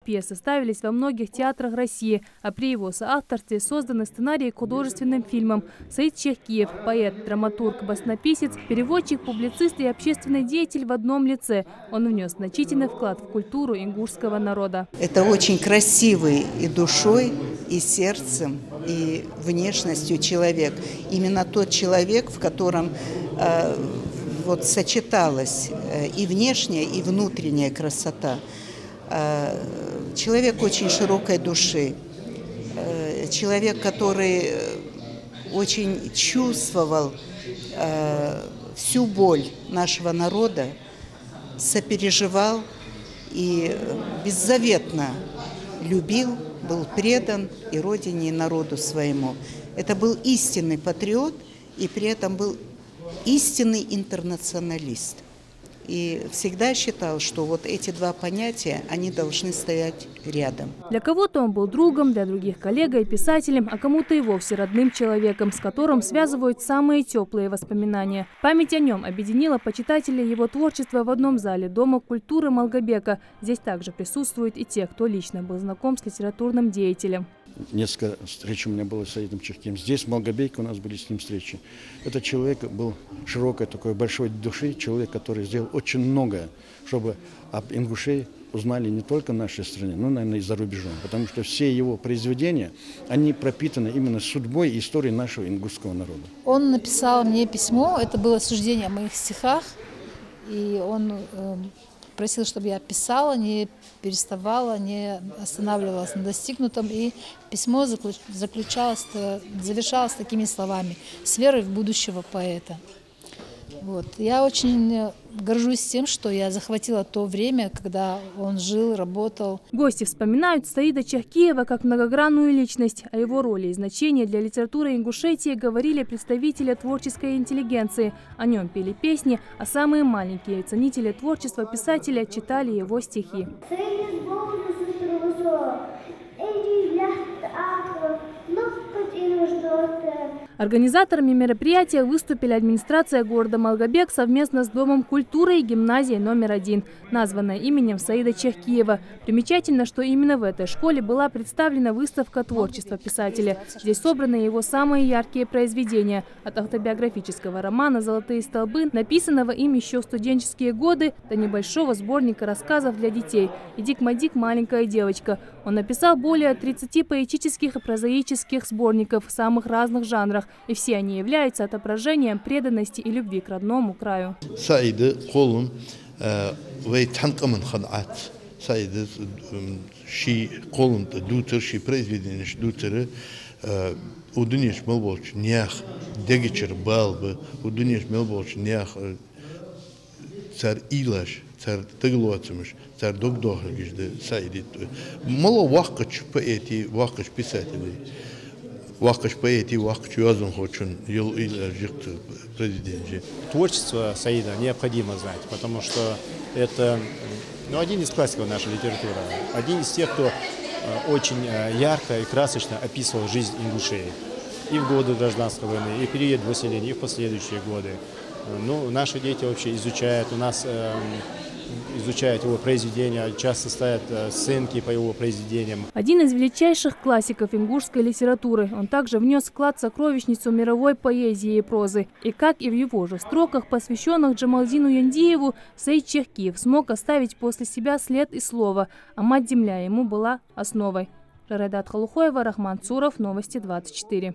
пьесы ставились во многих театрах России, а при его соавторстве созданы сценарии к художественным фильмам. Саид Чехкиев – поэт, драматург, баснописец, переводчик, публицист и общественный деятель в одном лице. Он внес значительный вклад в культуру ингушского народа. Это очень красивый и душой, и сердцем, и внешностью человек. Именно тот человек, в котором вот сочеталась и внешняя, и внутренняя красота. Человек очень широкой души, человек, который очень чувствовал всю боль нашего народа, сопереживал и беззаветно любил, был предан и родине, и народу своему. Это был истинный патриот и при этом был истинный интернационалист. И всегда считал, что вот эти два понятия, они должны стоять рядом. Для кого-то он был другом, для других коллегой, писателем, а кому-то и вовсе родным человеком, с которым связывают самые теплые воспоминания. Память о нем объединила почитателей его творчества в одном зале Дома культуры Малгобека. Здесь также присутствуют и те, кто лично был знаком с литературным деятелем. Несколько встреч у меня было с Саидом Чехкиевым. Здесь, в Малгобеке, у нас были с ним встречи. Этот человек был широкой, такой большой души, человек, который сделал очень многое, чтобы об ингушей узнали не только в нашей стране, но, наверное, и за рубежом. Потому что все его произведения, они пропитаны именно судьбой и историей нашего ингушского народа. Он написал мне письмо, это было суждение о моих стихах, и он просил, чтобы я писала, не переставала, не останавливалась на достигнутом. И письмо завершалось такими словами: «С верой в будущего поэта». Вот. Я очень горжусь тем, что я захватила то время, когда он жил, работал. Гости вспоминают Саида Чехкиева как многогранную личность. О его роли и значении для литературы Ингушетии говорили представители творческой интеллигенции. О нем пели песни, а самые маленькие ценители творчества писателя читали его стихи. Организаторами мероприятия выступили администрация города Малгобек совместно с Домом культуры и гимназией номер 1, названной именем Саида Чехкиева. Примечательно, что именно в этой школе была представлена выставка творчества писателя. Здесь собраны его самые яркие произведения. От автобиографического романа «Золотые столбы», написанного им еще в студенческие годы, до небольшого сборника рассказов для детей «Идик-мадик, маленькая девочка». Он написал более 30 поэтических и прозаических сборников в самых разных жанрах. И все они являются отображением преданности и любви к родному краю. Саиды колум вейтанкаман ханат. Саиды ши колум дутер ши произведение дутер удуниш мелболч нях дегичер балбы удуниш мелболч нях цар илаш цар тыглуатымыш цар догдохгижды Саиди. Мало вакыч поэти вакыч писателей. Творчество Саида необходимо знать, потому что это один из классиков нашей литературы, один из тех, кто очень ярко и красочно описывал жизнь ингушей и в годы гражданской войны, и в период выселения, и в последующие годы. Ну, наши дети вообще изучают, у нас изучают его произведения, часто ставят сценки по его произведениям. Один из величайших классиков ингушской литературы. Он также внес вклад в сокровищницу мировой поэзии и прозы. И как и в его же строках, посвященных Джамалдину Яндиеву, Саид Чехкиев смог оставить после себя след и слово, а мать-земля ему была основой. Жарайдат Халухоева, Рахман Цуров, Новости 24.